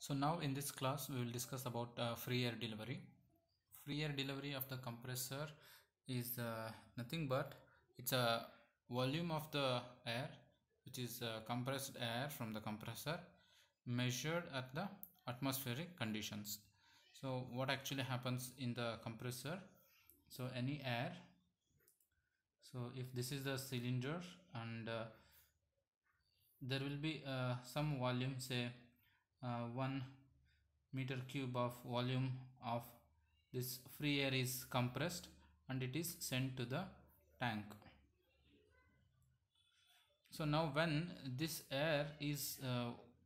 So now in this class we will discuss about free air delivery. Free air delivery of the compressor is nothing but it's a volume of the air, which is compressed air from the compressor measured at the atmospheric conditions. So what actually happens in the compressor? So any air, so if this is the cylinder and there will be some volume, say 1 meter cube of volume of this free air is compressed and it is sent to the tank. So now when this air is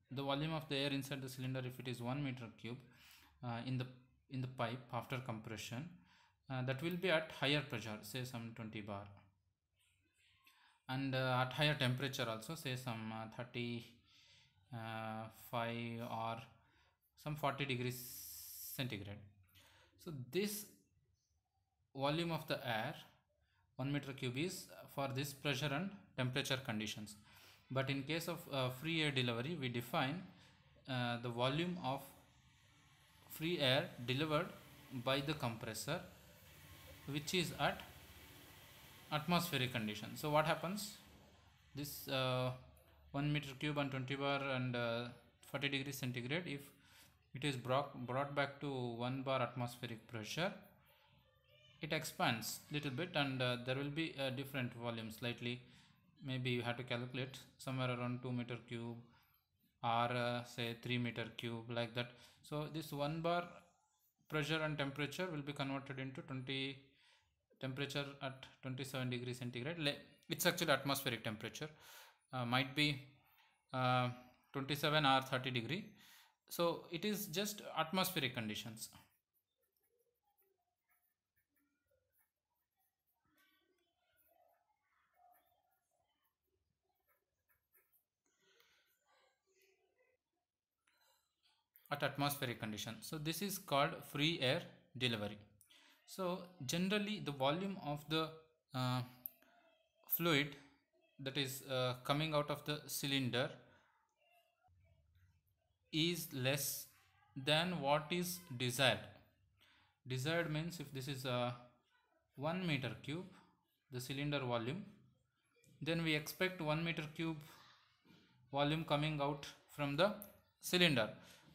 the volume of the air inside the cylinder, if it is 1 meter cube in the pipe after compression, that will be at higher pressure, say some 20 bar, and at higher temperature also, say some 35 or some 40 degrees centigrade. So this volume of the air 1 meter cube is for this pressure and temperature conditions. But in case of free air delivery, we define the volume of free air delivered by the compressor, which is at atmospheric conditions. So what happens? This 1 meter cube and 20 bar and 40 degrees centigrade, if it is brought back to 1 bar atmospheric pressure, it expands little bit and there will be a different volume slightly. Maybe you have to calculate somewhere around 2 meter cube or say 3 meter cube, like that. So this 1 bar pressure and temperature will be converted into temperature at 27 degrees centigrade. It's actually atmospheric temperature, might be 27 or 30 degree. So it is just atmospheric conditions. At atmospheric conditions. So this is called free air delivery. So generally the volume of the fluid that is coming out of the cylinder is less than what is desired. Desired means if this is a 1 meter cube, the cylinder volume, then we expect 1 meter cube volume coming out from the cylinder.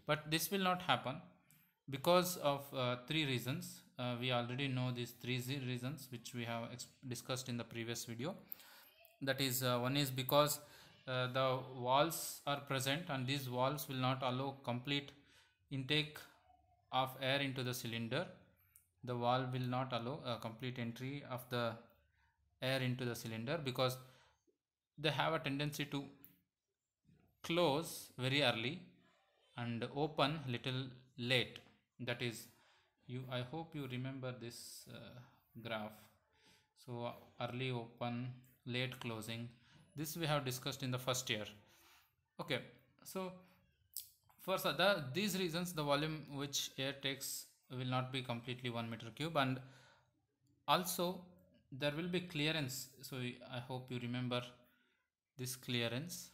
But this will not happen because of three reasons. We already know these three reasons which we have discussed in the previous video. That is, one is because the walls are present and these walls will not allow complete intake of air into the cylinder. The wall will not allow a complete entry of the air into the cylinder because they have a tendency to close very early and open little late. That is, I hope you remember this graph. So early open, late closing, this we have discussed in the first year. Okay, so for these reasons the volume which air takes will not be completely 1 meter cube, and also there will be clearance. So I hope you remember this clearance.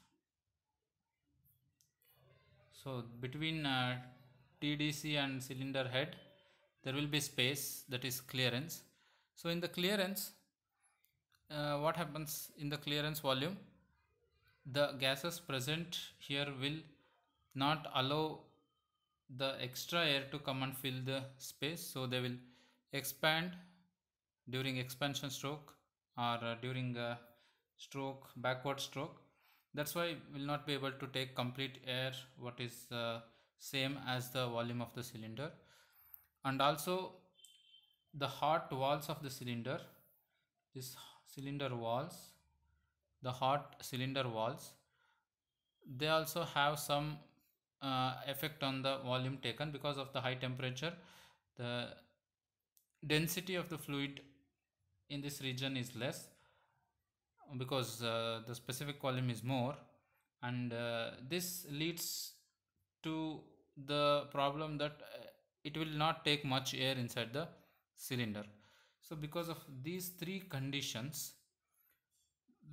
So between TDC and cylinder head there will be space, that is clearance. So in the clearance, what happens in the clearance volume? The gases present here will not allow the extra air to come and fill the space, so they will expand during expansion stroke or during stroke, backward stroke. That's why we'll not be able to take complete air what is same as the volume of the cylinder. And also the hot walls of the cylinder, this cylinder walls, the hot cylinder walls, they also have some effect on the volume taken because of the high temperature. The density of the fluid in this region is less because the specific volume is more, and this leads to the problem that it will not take much air inside the cylinder. So because of these three conditions,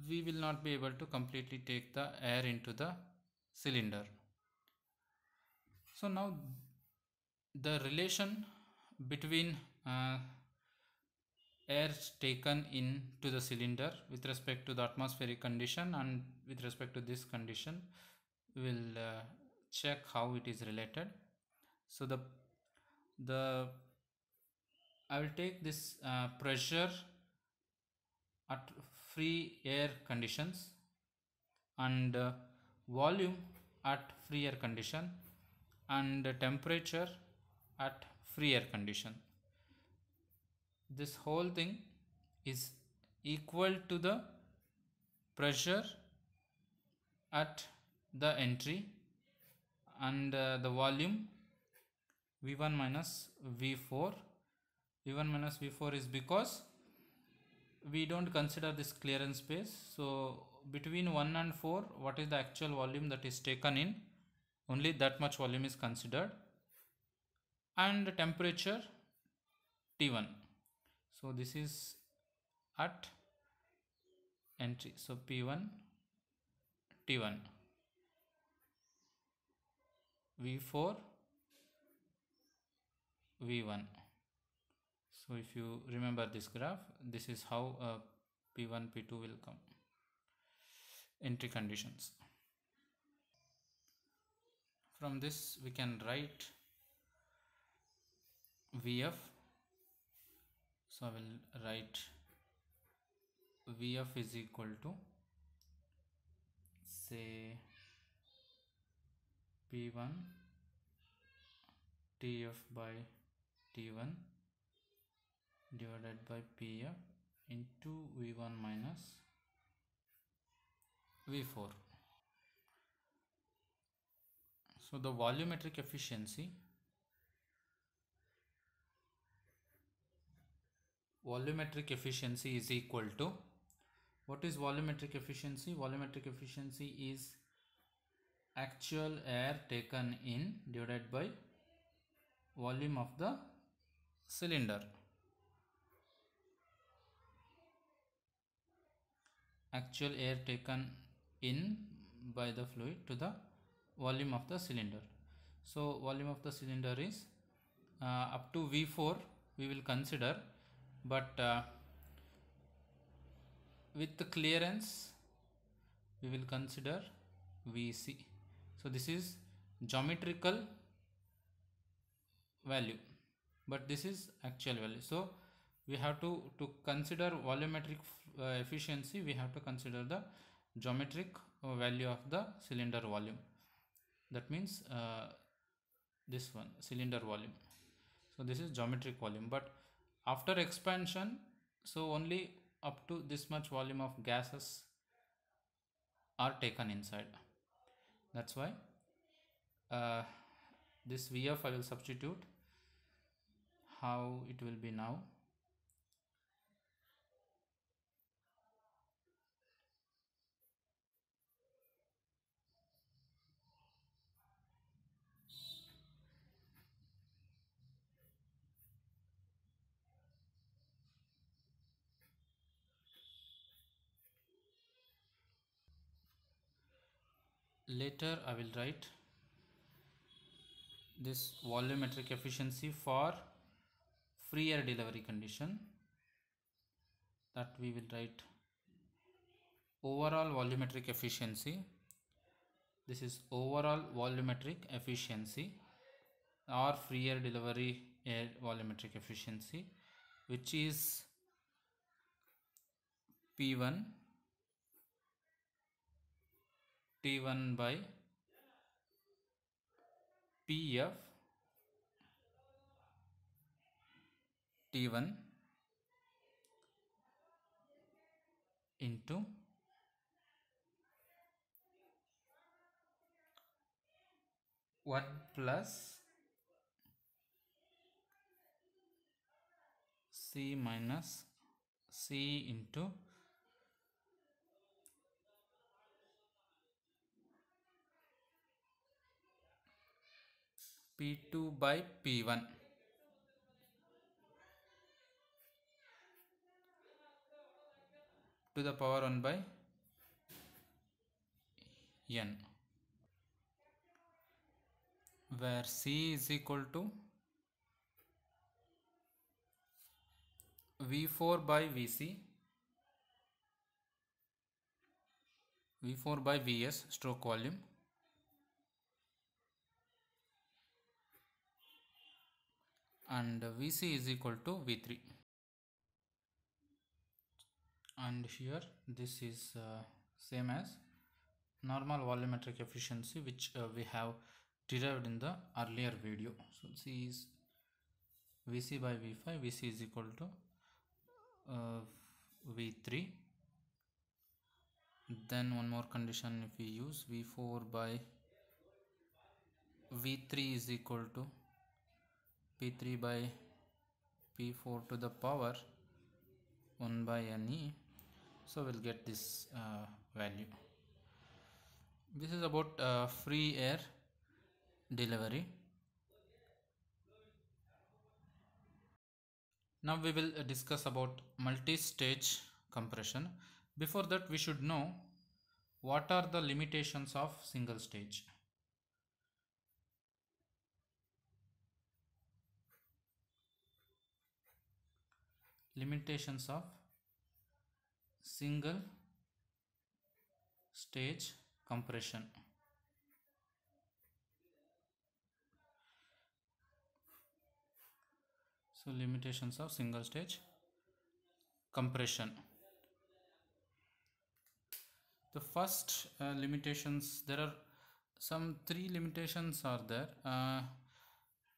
we will not be able to completely take the air into the cylinder. So now the relation between air taken into the cylinder with respect to the atmospheric condition and with respect to this condition, we will check how it is related. So the I will take this pressure at free air conditions and volume at free air condition and temperature at free air condition. This whole thing is equal to the pressure at the entry and the volume V1 minus V4. V1 minus V4 is because we don't consider this clearance space. So between 1 and 4, what is the actual volume that is taken in? Only that much volume is considered. And temperature T1. So this is at entry. So P1, T1, V4, V1. So if you remember this graph, this is how P1, P2 will come. Entry conditions. From this we can write Vf. So I will write Vf is equal to, say, P1 Tf by T1 divided by Pf into V1 minus V4. So the volumetric efficiency is equal to, what is volumetric efficiency? Volumetric efficiency is actual air taken in divided by volume of the cylinder. Actual air taken in by the fluid to the volume of the cylinder. So volume of the cylinder is up to V4 we will consider, but with the clearance we will consider Vc. So this is geometrical value, but this is actual value. So we have to consider volumetric efficiency, we have to consider the geometric value of the cylinder volume. That means this one, cylinder volume. So this is geometric volume, but after expansion, so only up to this much volume of gases are taken inside. That's why this Vf I will substitute. How it will be now? Later I will write this volumetric efficiency for free air delivery condition, that we will write overall volumetric efficiency. This is overall volumetric efficiency or free air delivery air volumetric efficiency, which is P1 T1 by Pf T1 into 1 plus C minus C into P2 by P1 to the power 1 by n. where C is equal to V4 by VC, V4 by Vs stroke volume, and Vc is equal to V3. And here this is same as normal volumetric efficiency, which we have derived in the earlier video. So C is Vc by V5, Vc is equal to V3. Then one more condition, if we use V4 by V3 is equal to P3 by P4 to the power 1 by Ne. So we'll get this value. This is about free air delivery. Now we will discuss about multi-stage compression. Before that, we should know what are the limitations of single stage. Limitations of single stage compression. So limitations of single stage compression. The first limitations, there are some 3 limitations are there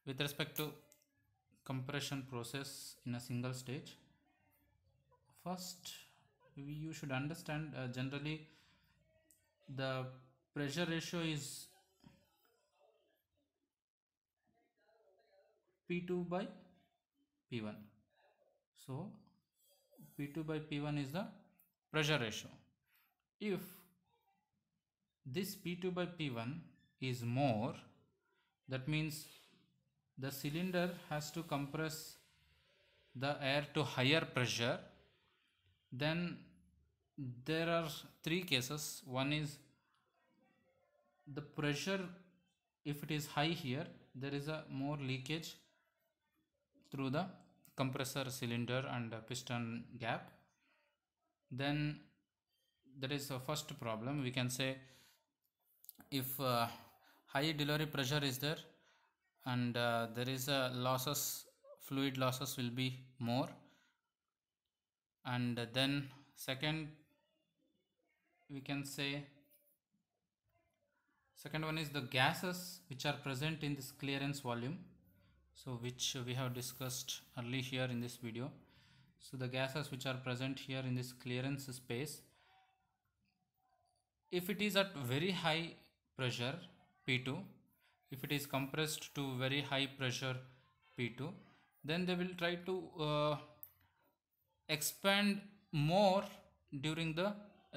with respect to compression process in a single stage. First, you should understand generally the pressure ratio is P2 by P1. So P2 by P1 is the pressure ratio. If this P2 by P1 is more, that means the cylinder has to compress the air to higher pressure. Then there are 3 cases. One is the pressure, if it is high here, there is a more leakage through the compressor cylinder and piston gap. Then that is the first problem. We can say if high delivery pressure is there and there is a fluid losses will be more. And then second, we can say second one is the gases which are present in this clearance volume, so which we have discussed early here in this video. So the gases which are present here in this clearance space, if it is at very high pressure P2, if it is compressed to very high pressure P2, then they will try to expand more during the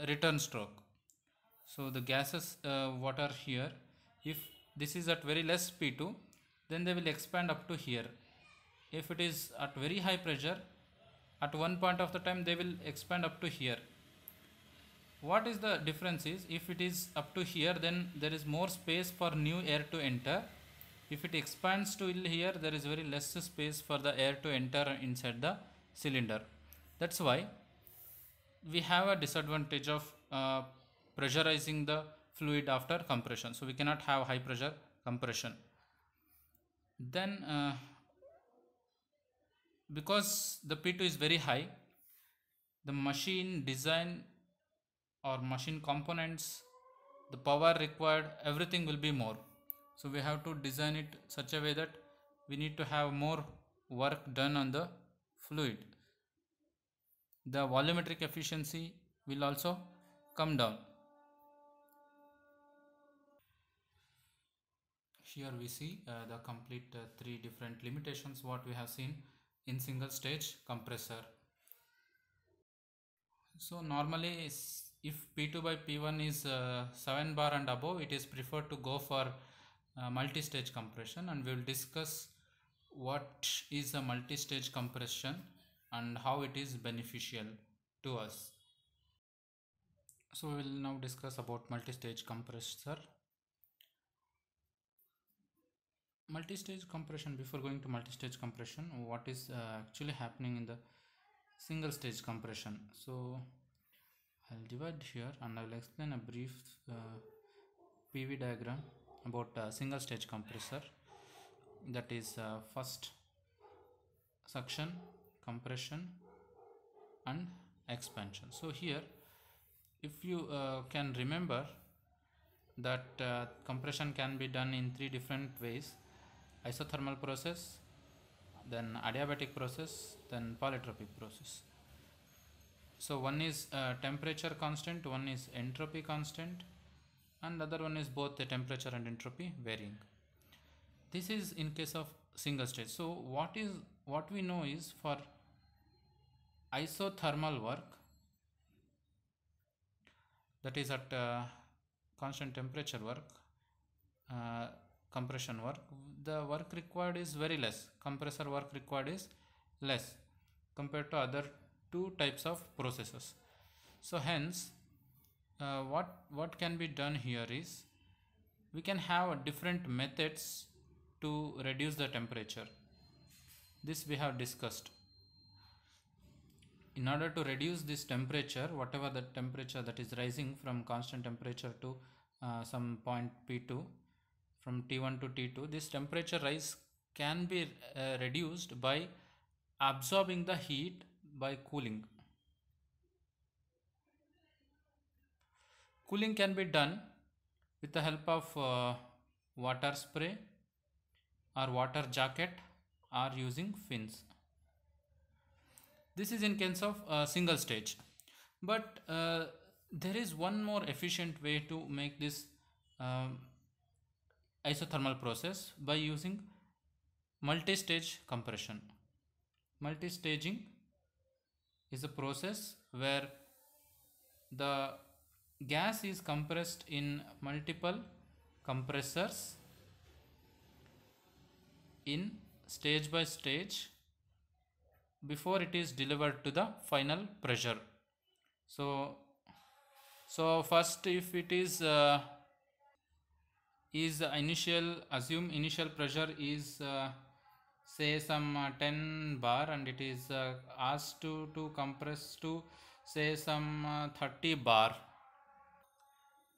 return stroke. So the gases what are here, if this is at very less P2, then they will expand up to here. If it is at very high pressure, at one point of the time they will expand up to here. What is the difference is, if it is up to here, then there is more space for new air to enter. If it expands to here, there is very less space for the air to enter inside the cylinder. That's why we have a disadvantage of pressurizing the fluid after compression. So we cannot have high pressure compression. Then because the P2 is very high, the machine design or machine components, the power required, everything will be more. So we have to design it such a way that we need to have more work done on the fluid. The volumetric efficiency will also come down. Here we see the complete 3 different limitations what we have seen in single stage compressor. So normally if P2 by P1 is 7 bar and above, it is preferred to go for multi-stage compression, and we will discuss what is a multi-stage compression and how it is beneficial to us. So we will now discuss about multi-stage compressor. multi-stage compression. Before going to multi-stage compression, what is actually happening in the single stage compression? So I'll divide here and I will explain a brief PV diagram about single stage compressor, that is first suction, compression and expansion. So here, if you can remember that compression can be done in three different ways: isothermal process, then adiabatic process, then polytropic process. So one is temperature constant, one is entropy constant, and other one is both the temperature and entropy varying. This is in case of single stage. So what we know is, for isothermal work, that is at constant temperature work, compression work, the work required is very less. Compressor work required is less compared to other two types of processes. So hence, what can be done here is, we can have different methods to reduce the temperature. This we have discussed. In order to reduce this temperature, whatever the temperature that is rising from constant temperature to some point P2, from T1 to T2, this temperature rise can be reduced by absorbing the heat by cooling. Cooling can be done with the help of water spray or water jacket or using fins. This is in case of single stage. But there is one more efficient way to make this isothermal process, by using multi-stage compression. Multi-staging is a process where the gas is compressed in multiple compressors in stage by stage before it is delivered to the final pressure. So first, if it is assume initial pressure is say some 10 bar, and it is asked to compress to say some 30 bar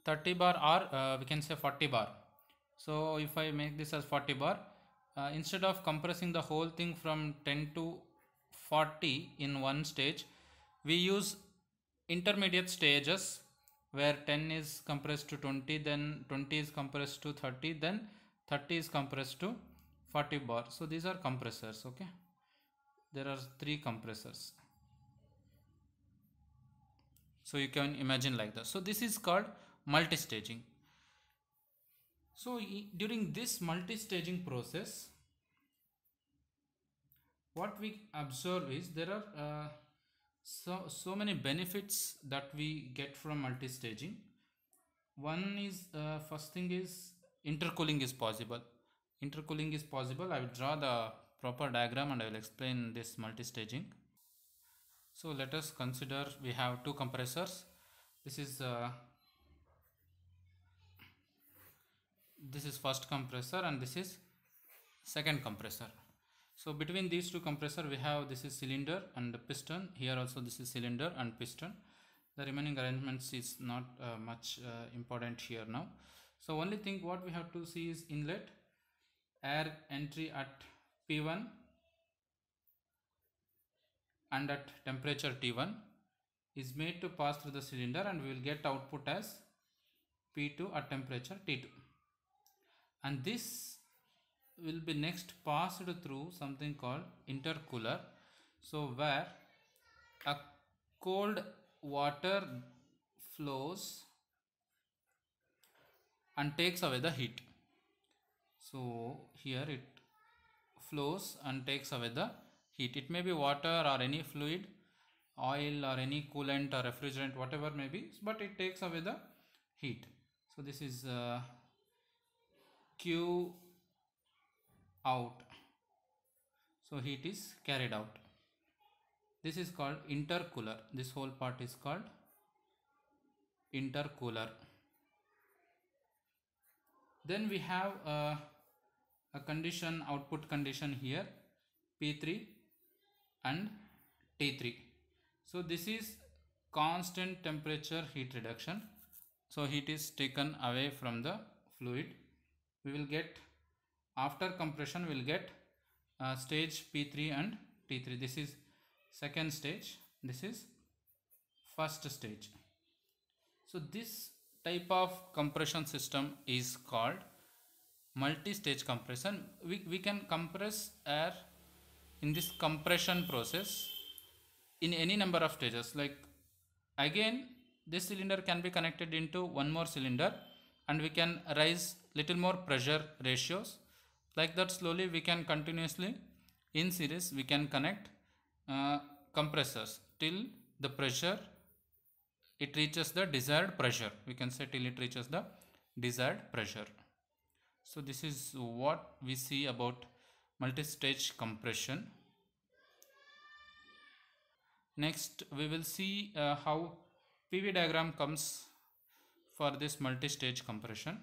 or we can say 40 bar. So if I make this as 40 bar, instead of compressing the whole thing from 10 to 40 in one stage, we use intermediate stages where 10 is compressed to 20, then 20 is compressed to 30, then 30 is compressed to 40 bar. So these are compressors. Okay, there are three compressors. So you can imagine like that. So this is called multi-staging. So during this multi-staging process, what we observe is, there are so many benefits that we get from multi-staging. One is, first thing is, intercooling is possible. Intercooling is possible. I will draw the proper diagram and I will explain this multi-staging. So let us consider we have two compressors. This is first compressor and this is second compressor. So between these two compressor, we have, this is cylinder and piston. Here also this is cylinder and piston. The remaining arrangements is not much important here now. So only thing what we have to see is inlet, air entry at P1 and at temperature T1 is made to pass through the cylinder, and we will get output as P2 at temperature T2. And this will be next passed through something called intercooler. So where a cold water flows and takes away the heat. So here it flows and takes away the heat. It may be water or any fluid, oil or any coolant or refrigerant, whatever may be, but it takes away the heat. So this is Q out. So heat is carried out. This is called intercooler. This whole part is called intercooler. Then we have a condition, output condition here, P3 and T3. So this is constant temperature heat reduction. So heat is taken away from the fluid. We will get, after compression we will get stage P3 and T3. This is second stage, this is first stage. So this type of compression system is called multi-stage compression. We can compress air in this compression process in any number of stages. Like again, this cylinder can be connected into one more cylinder and we can raise little more pressure ratios. Like that, slowly we can continuously in series we can connect compressors till the pressure it reaches the desired pressure. We can say till it reaches the desired pressure. So this is what we see about multi-stage compression. Next we will see how PV diagram comes for this multi-stage compression.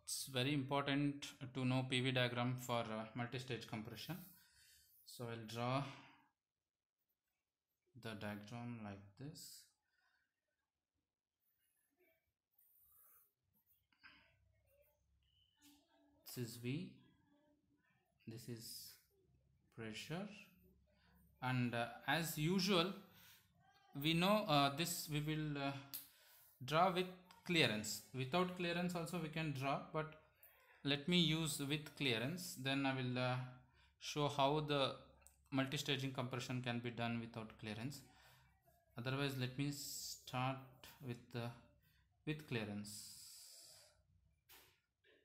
It's very important to know PV diagram for multi-stage compression. So I'll draw the diagram like this. This is V, this is pressure, and as usual we know this we will draw with clearance. Without clearance also we can draw, but let me use with clearance, then I will show how the multi-staging compression can be done without clearance. Otherwise let me start with clearance.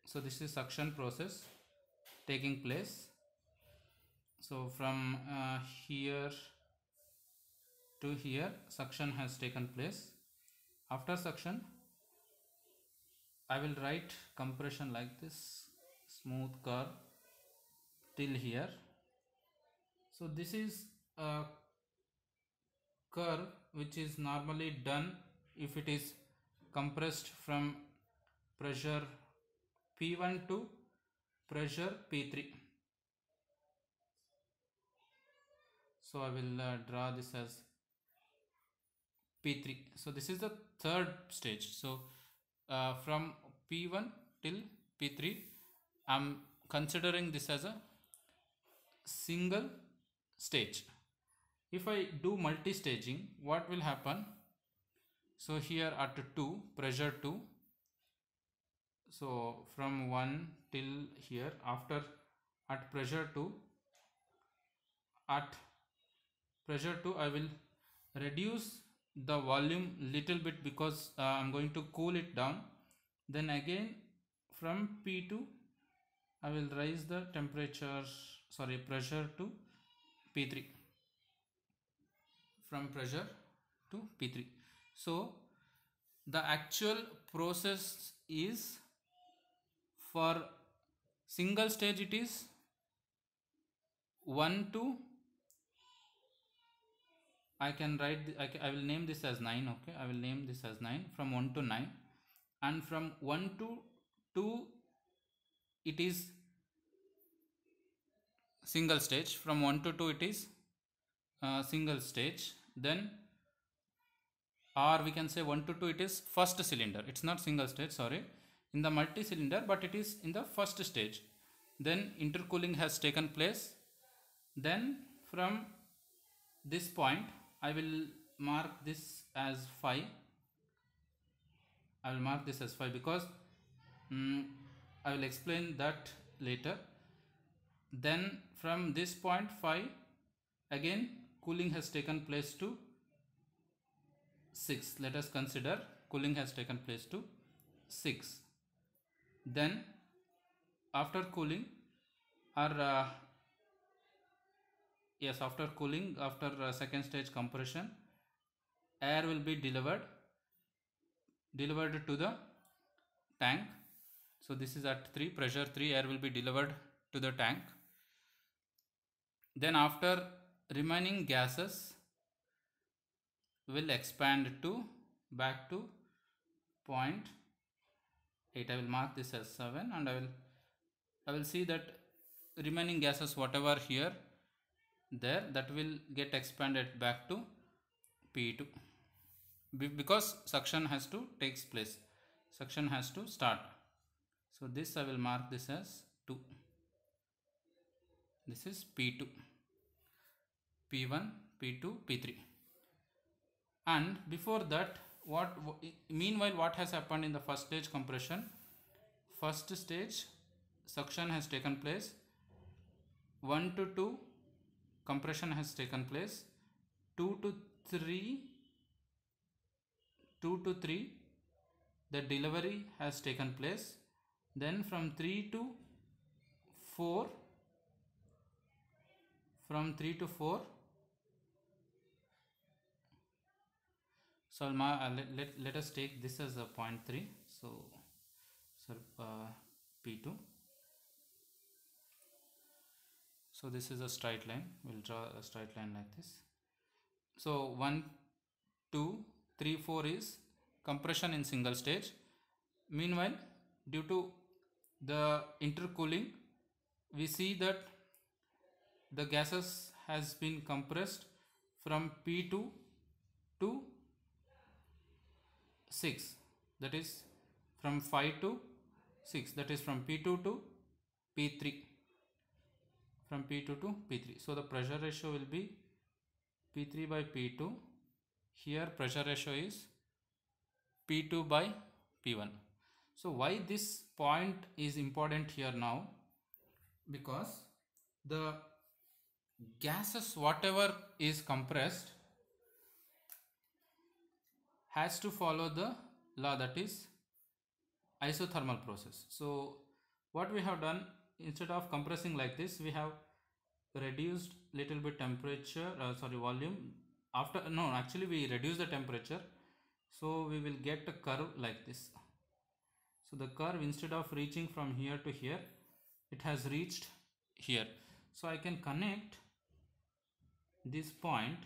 So this is suction process taking place. So from here to here suction has taken place. After suction I will write compression like this, smooth curve till here. So this is a curve which is normally done if it is compressed from pressure P1 to pressure P3. So I will draw this as P3. So this is the third stage. So from P1 till P3 I am considering this as a single stage. If I do multi-staging, what will happen? So here at 2, pressure 2, so from 1 till here, after at pressure 2, I will reduce the volume little bit because I am going to cool it down. Then again from P2 I will raise the pressure to P3, from pressure to P3. So the actual process is, for single stage it is 1 to, I can write, I will name this as 9, okay, I will name this as 9, from 1 to 9, and from 1 to 2 it is single stage, from 1 to 2 it is single stage, then, or we can say 1 to 2 it is first cylinder, it's not single stage, sorry, in the multi cylinder, but it is in the first stage. Then intercooling has taken place. Then from this point I will mark this as 5. I will mark this as 5 because I will explain that later. Then from this point 5, again cooling has taken place to 6. Let us consider cooling has taken place to 6. Then after cooling, or yes, after cooling, after second stage compression, air will be delivered to the tank. So this is at 3, pressure 3, air will be delivered to the tank. Then after, remaining gases will expand to back to 0.8. I will mark this as 7, and I will see that remaining gases whatever here there, that will get expanded back to P2 because suction has to takes place, suction has to start. So this I will mark this as 2. This is P2, P1, P2, P3. And before that, meanwhile what has happened in the first stage compression? First stage suction has taken place, 1 to 2 compression has taken place, 2 to 3 the delivery has taken place, then from 3 to 4, so let us take this as a 0.3. so P2. So this is a straight line, we'll draw a straight line like this. So 1, 2, 3, 4 is compression in single stage. Meanwhile, due to the intercooling, we see that the gases has been compressed from P2 to 6, that is from 5 to 6, that is from P2 to P3, from P2 to P3. So the pressure ratio will be P3 by P2. Here pressure ratio is P2 by P1. So why this point is important here now? Because the gases whatever is compressed has to follow the law, that is isothermal process. So what we have done, instead of compressing like this, we have reduced little bit temperature, volume. Actually we reduce the temperature, so we will get a curve like this. So the curve, instead of reaching from here to here, it has reached here. So I can connect this point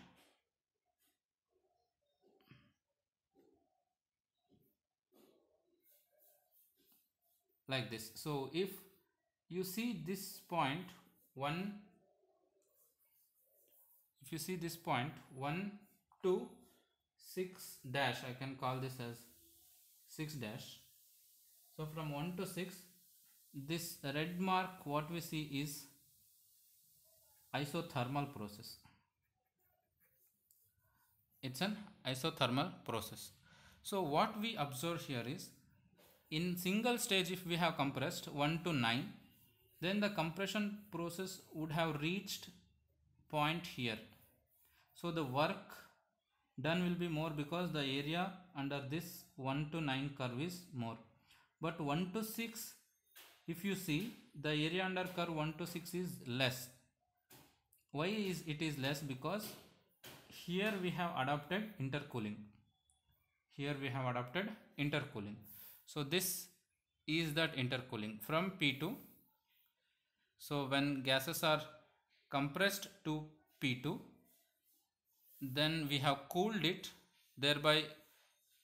like this. So if you see this point 1, if you see this point 1 to 6 dash, I can call this as 6 dash. So from 1 to 6, this red mark what we see is isothermal process. It's an isothermal process. So what we observe here is, in single stage if we have compressed 1 to 9, then the compression process would have reached point here. So the work done will be more because the area under this 1 to 9 curve is more. But 1 to 6, if you see, the area under curve 1 to 6 is less. Why is it is less? Because here we have adopted intercooling. Here we have adopted intercooling. So this is that intercooling from P2. So when gases are compressed to P2, then we have cooled it, thereby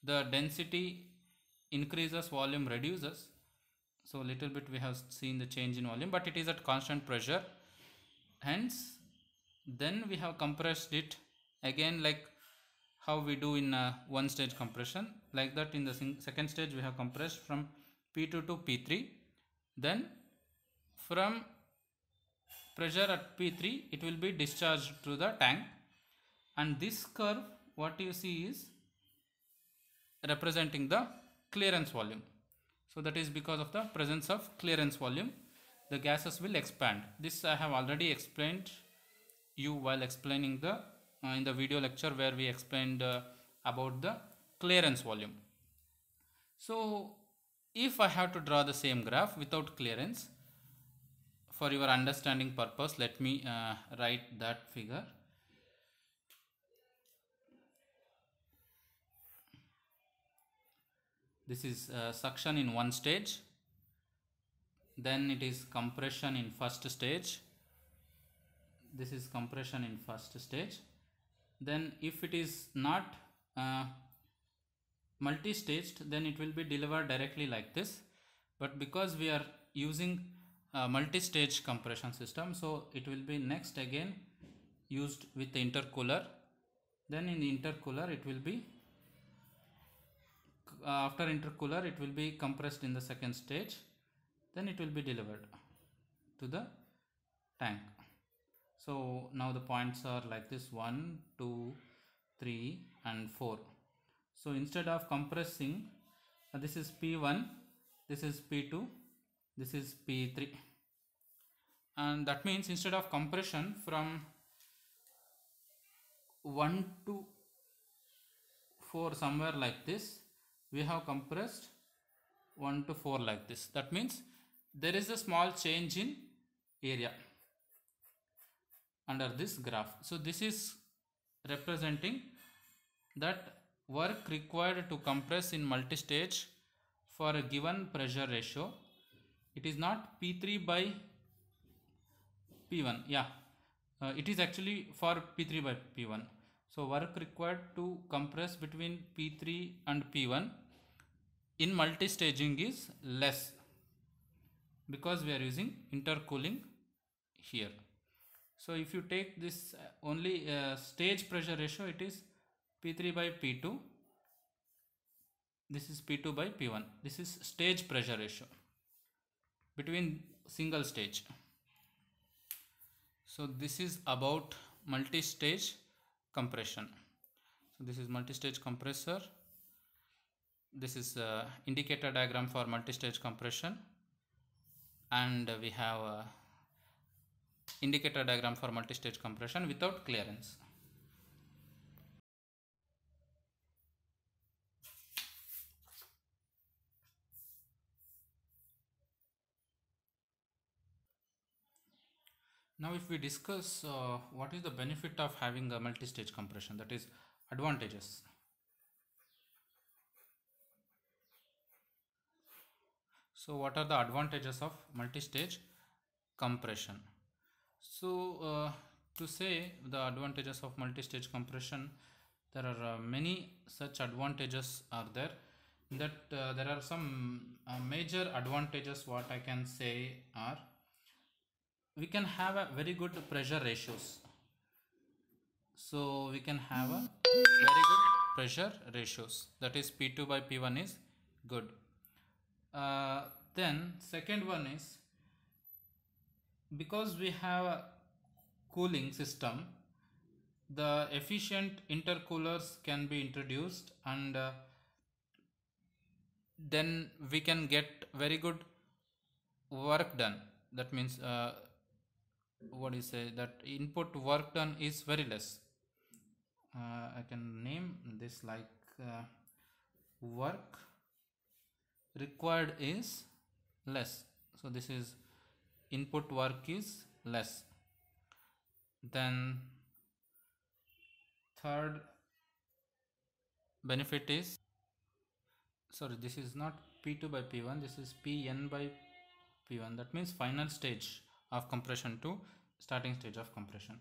the density increases, volume reduces. So little bit we have seen the change in volume, but it is at constant pressure. Hence, then we have compressed it again, like how we do in one stage compression. Like that in the second stage we have compressed from P2 to P3. Then from pressure at P3 it will be discharged through the tank, and this curve what you see is representing the clearance volume. So that is because of the presence of clearance volume, the gases will expand. This I have already explained you while explaining the in the video lecture where we explained about the clearance volume. So if I have to draw the same graph without clearance, for your understanding purpose, let me write that figure. This is suction in one stage, then it is compression in first stage. This is compression in first stage. Then if it is not multi-staged, then it will be delivered directly like this. But because we are using a multi-stage compression system, so it will be next again used with the intercooler. Then in the intercooler it will be after intercooler it will be compressed in the second stage, then it will be delivered to the tank. So now the points are like this: 1, 2, 3 and 4. So instead of compressing, this is P1, this is P2, this is P3, and that means instead of compression from 1 to 4 somewhere like this, we have compressed 1 to 4 like this. That means there is a small change in area under this graph. So this is representing that work required to compress in multi-stage for a given pressure ratio. It is not P3 by P1. Yeah, it is actually for P3 by P1. So work required to compress between P3 and P1 in multi-staging is less because we are using intercooling here. So if you take this only stage pressure ratio, it is P3 by P2. This is P2 by P1. This is stage pressure ratio between single stage. So this is about multi-stage compression. So this is multi-stage compressor. This is indicator diagram for multi-stage compression, and we have a indicator diagram for multi-stage compression without clearance. Now if we discuss what is the benefit of having a multi-stage compression, that is advantages. So what are the advantages of multi-stage compression? So to say the advantages of multi-stage compression, there are many such advantages are there. That there are some major advantages. What I can say are, we can have a very good pressure ratios. So we can have a very good pressure ratios, that is P2 by P1 is good. Then second one is, because we have a cooling system, the efficient intercoolers can be introduced, and then we can get very good work done. That means what do you say, that input work done is very less. I can name this like work required is less. So this is input work is less. Then third benefit is, sorry, this is not P2 by P1, this is Pn by P1. That means final stage of compression to starting stage of compression.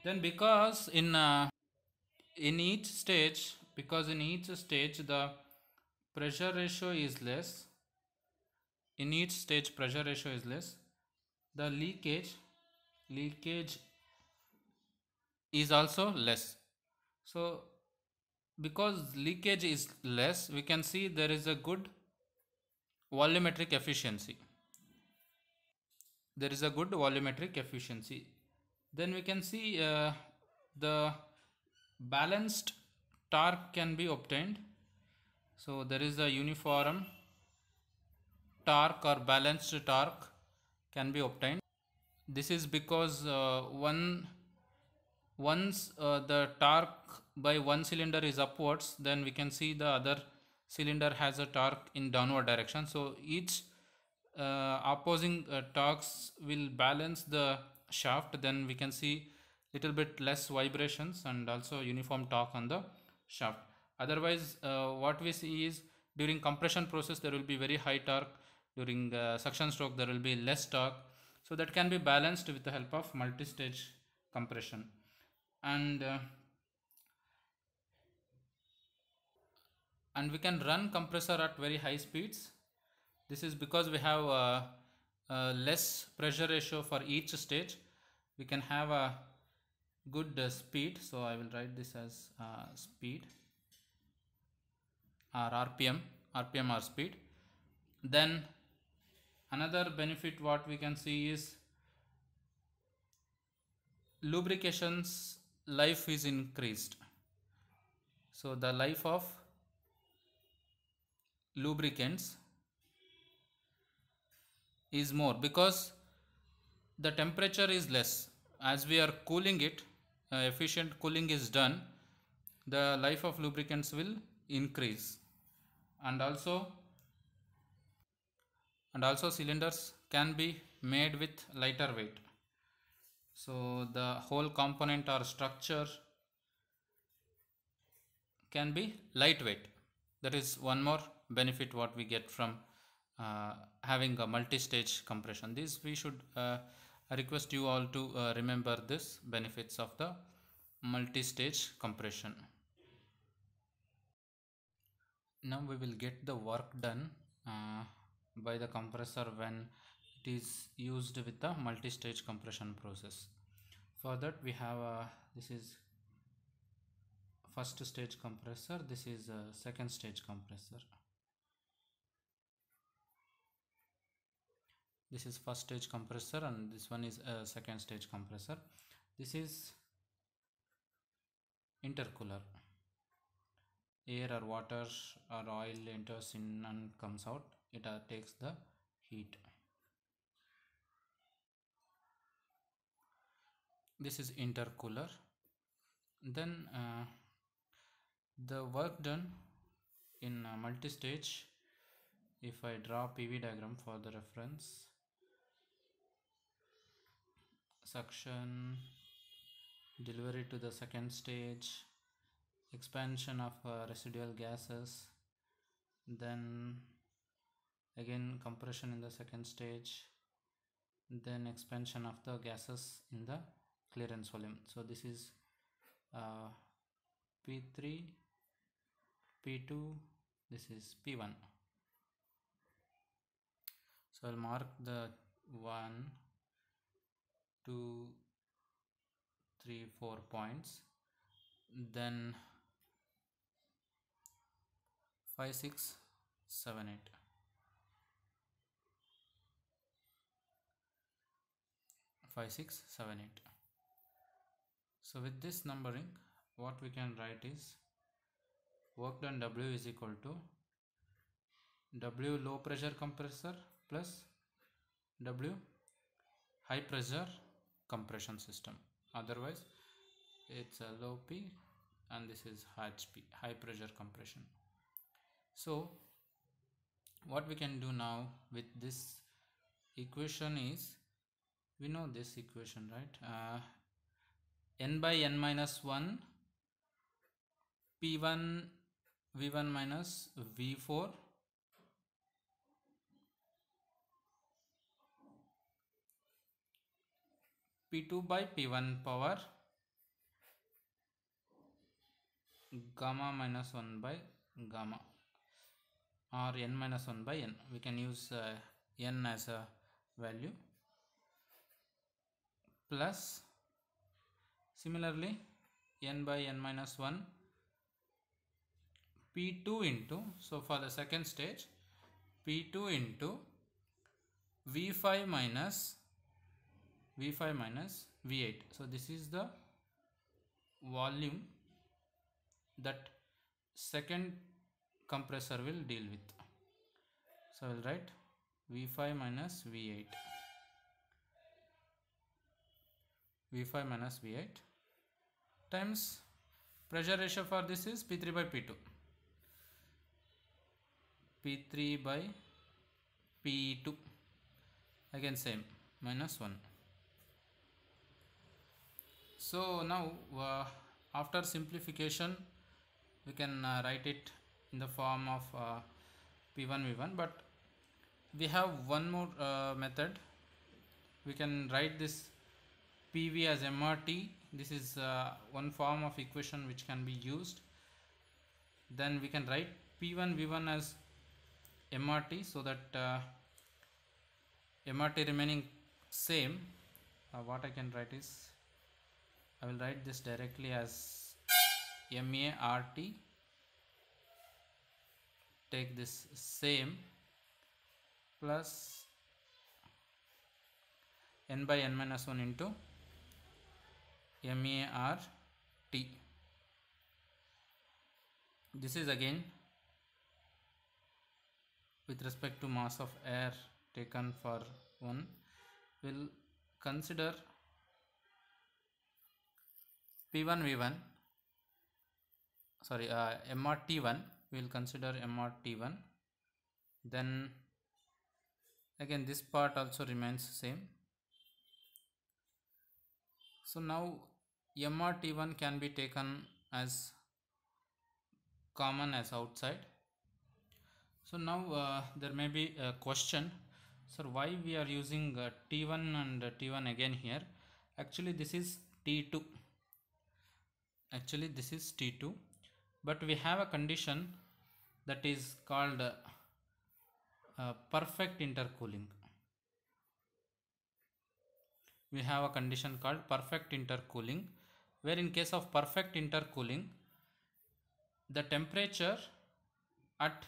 Then because in each stage, the pressure ratio is less, in each stage pressure ratio is less, the leakage is also less. So because leakage is less, we can see there is a good volumetric efficiency. Then we can see the balanced torque can be obtained. So there is a uniform torque or balanced torque can be obtained. This is because once the torque by one cylinder is upwards, then we can see the other cylinder has a torque in downward direction. So each opposing torques will balance the shaft, then we can see little bit less vibrations and also uniform torque on the shaft. Otherwise what we see is, during compression process there will be very high torque, during suction stroke there will be less torque. So that can be balanced with the help of multi-stage compression. And and we can run compressor at very high speeds. This is because we have less pressure ratio for each stage. We can have a good speed. So I will write this as speed or RPM or speed. Then another benefit what we can see is lubrication's life is increased. So the life of lubricants is more because the temperature is less. As we are cooling it, efficient cooling is done, the life of lubricants will increase. And also cylinders can be made with lighter weight. So the whole component or structure can be lightweight. That is one more benefit what we get from having a multi-stage compression. This we should I request you all to remember this benefits of the multi-stage compression. Now we will get the work done by the compressor when it is used with the multi-stage compression process. For that we have this is first stage compressor, this is a second stage compressor. This is first stage compressor and this one is a second stage compressor. This is intercooler. Air or water or oil enters in and comes out. It takes the heat. This is intercooler. Then the work done in multi-stage, if I draw PV diagram for the reference, suction, delivery to the second stage, expansion of residual gases, then again compression in the second stage, then expansion of the gases in the clearance volume. So this is P3, P2, this is P1. So I'll mark the 1, 2, 3, 4 points, then 5, 6, 7, 8. So with this numbering, what we can write is work done W is equal to W low pressure compressor plus W high pressure compression system. Otherwise it's a low P and this is HP, high pressure compression. So what we can do now with this equation is, we know this equation, right? N by N minus 1 P1 V1 minus V4 P2 by P1 power gamma minus 1 by gamma, or N minus 1 by N. We can use N as a value, plus similarly N by N minus 1 P2 into, so for the second stage, P2 into V5 minus V8. So this is the volume that second compressor will deal with. So I will write V5 minus V8. V5 minus V8 times pressure ratio for this is P3 by P2. P3 by P2, again same, minus 1. So now after simplification we can write it in the form of P1 V1, but we have one more method. We can write this PV as MRT. This is one form of equation which can be used. Then we can write P1 V1 as MRT, so that MRT remaining same. What I can write is, I will write this directly as MART, take this same, plus n by n minus 1 into MART. This is again with respect to mass of air taken for one. We'll consider P1 V1, sorry, MRT1, we will consider MRT1. Then again this part also remains same. So now MRT1 can be taken as common as outside. So now there may be a question, sir, why we are using T1 and T1 again here? Actually this is T2. Actually this is T2, but we have a condition that is called perfect intercooling. We have a condition called perfect intercooling, where in case of perfect intercooling, the temperature at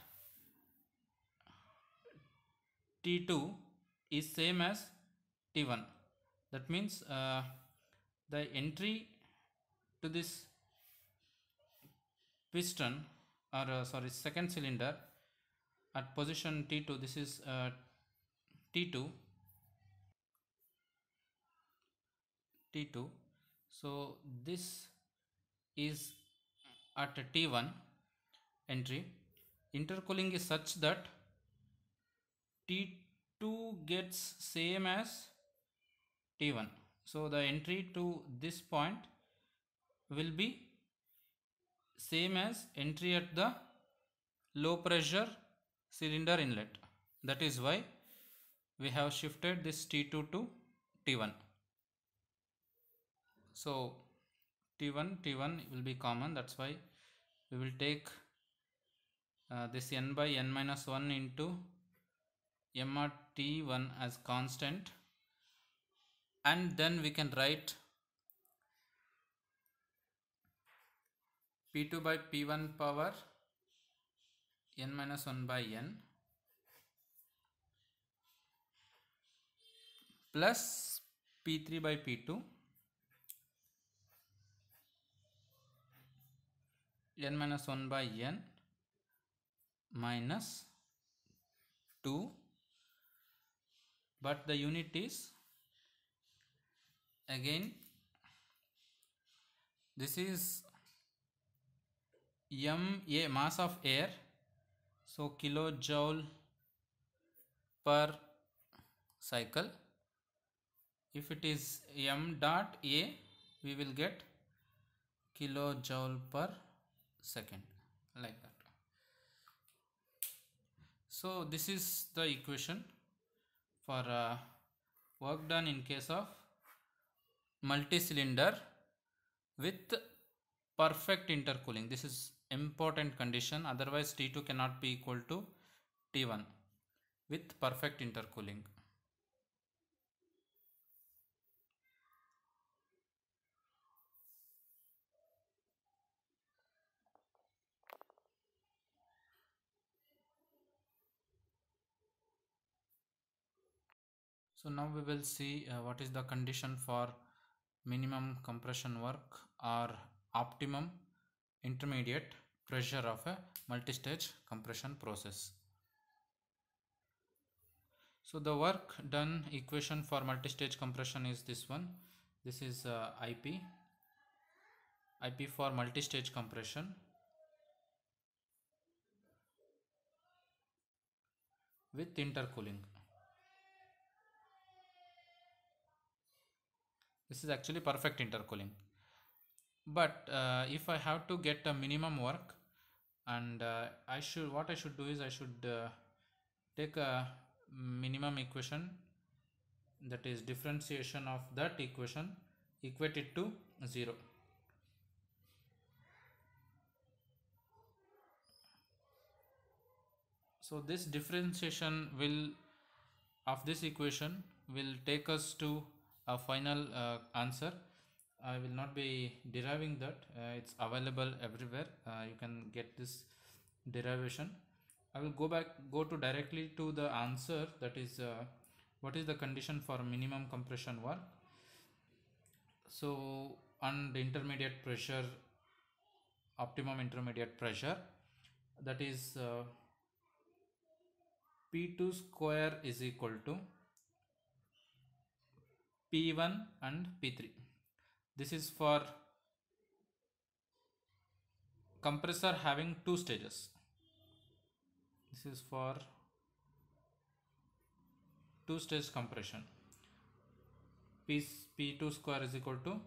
T2 is same as T1. That means the entry to this piston, or sorry, second cylinder at position T2, this is T2. So this is at T1 entry. Intercooling is such that T2 gets same as T1. So the entry to this point will be same as entry at the low pressure cylinder inlet. That is why we have shifted this T2 to T1. So T1 will be common, that's why we will take this n by n minus 1 into MRT1 as constant, and then we can write P2 by P1 power n minus 1 by n plus P3 by P2 n minus 1 by n minus 2, but the unit is again, this is MA, mass of air, so kilojoule per cycle. If it is m dot A, we will get kilojoule per second, like that. So this is the equation for work done in case of multi-cylinder with perfect intercooling. This is important condition, otherwise T2 cannot be equal to T1 with perfect intercooling. So now we will see what is the condition for minimum compression work or optimum intermediate pressure of a multi-stage compression process. So the work done equation for multi-stage compression is this one. This is IP for multi-stage compression with intercooling. This is actually perfect intercooling. But if I have to get a minimum work, and what I should do is I should take a minimum equation, that is differentiation of that equation, equate it to 0. So this differentiation will of this equation will take us to a final answer. I will not be deriving that, it's available everywhere, you can get this derivation. I will go to directly to the answer, that is what is the condition for minimum compression work. So on the intermediate pressure, optimum intermediate pressure, that is P2 square is equal to P1 and P3. This is for compressor having two stages. This is for two stage compression. P2 square is equal to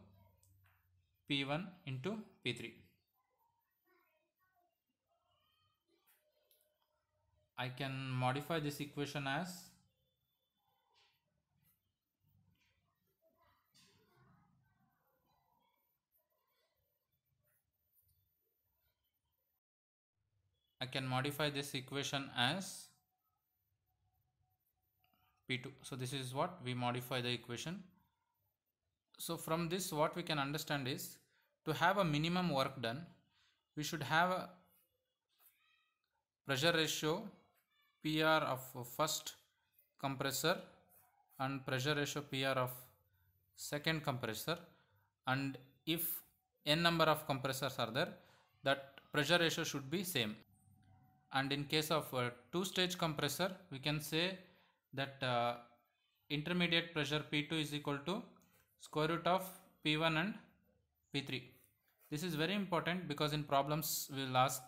P1 into P3. I can modify this equation as P2. So this is what we modify the equation. So from this what we can understand is, to have a minimum work done, we should have a pressure ratio PR of first compressor and pressure ratio PR of second compressor, and if n number of compressors are there, that pressure ratio should be same. And in case of two stage compressor, we can say that intermediate pressure P2 is equal to square root of P1 and P3. This is very important because in problems we will ask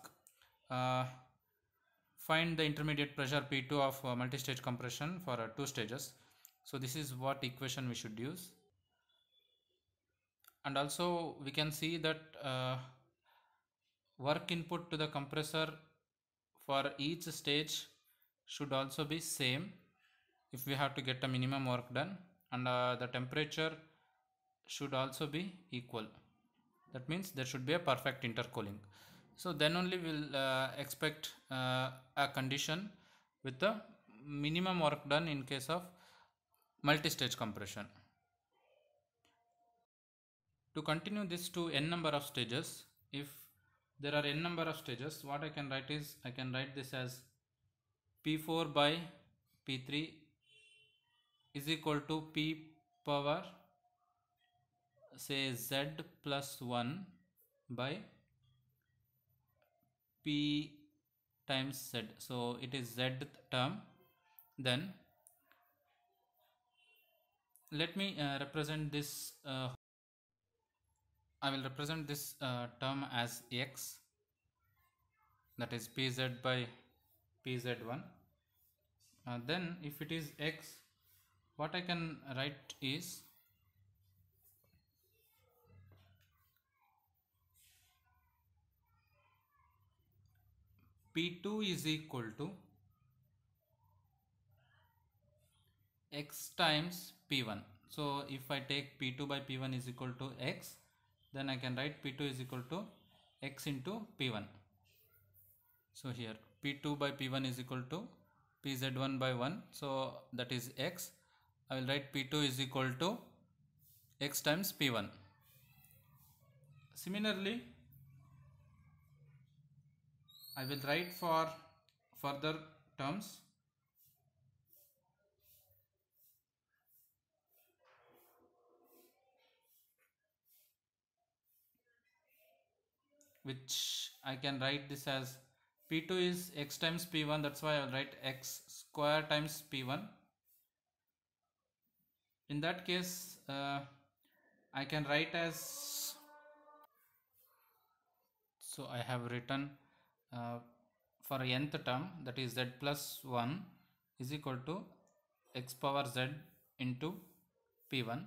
find the intermediate pressure P2 of multi-stage compression for two stages. So this is what equation we should use. And also we can see that work input to the compressor for each stage should also be same if we have to get a minimum work done, and the temperature should also be equal. That means there should be a perfect intercooling. So then only we'll expect a condition with the minimum work done in case of multi-stage compression. To continue this to n number of stages, if there are n number of stages, what I can write is, I can write this as P4 by P3 is equal to P power say Z plus 1 by P times Z. So it is Z term. Then let me represent this, I will represent this term as X, that is Pz by Pz1. Then if it is X, what I can write is P2 is equal to X times P1. So if I take P2 by P1 is equal to X, then I can write P2 is equal to X into P1. So here P2 by P1 is equal to Pz1 by 1. So that is X. I will write P2 is equal to X times P1. Similarly, I will write for further terms. Which I can write this as P2 is X times P1, that's why I will write X square times P1. In that case, I can write as, so I have written for nth term, that is Z plus 1 is equal to X power Z into P1.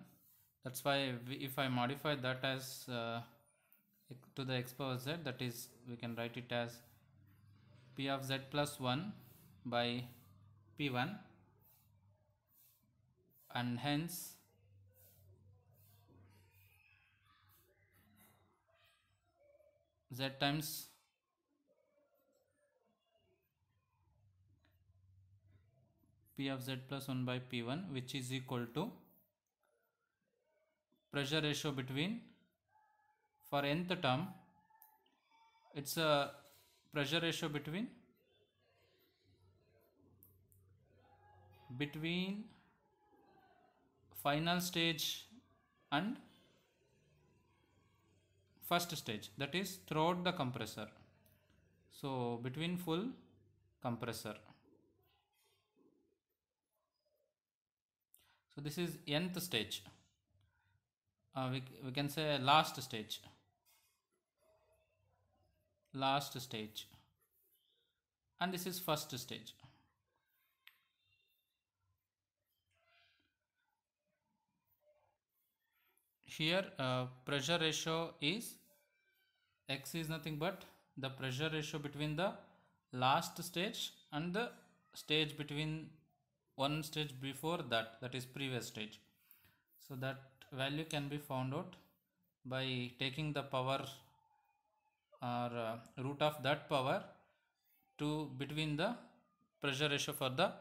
That's why if I modify that as to the X power Z, that is we can write it as P of Z plus 1 by P1, and hence Z times P of z plus 1 by P1, which is equal to pressure ratio between, for nth term, it's a pressure ratio between final stage and first stage, that is throughout the compressor. So between full compressor. So this is nth stage. We can say last stage. And this is first stage. Here pressure ratio is X is nothing but the pressure ratio between the last stage and the stage between one stage before that, that is previous stage. So that value can be found out by taking the power or root of that power to between the pressure ratio for the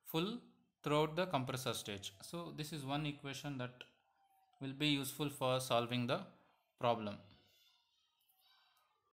full throughout the compressor stage. So this is one equation that will be useful for solving the problem.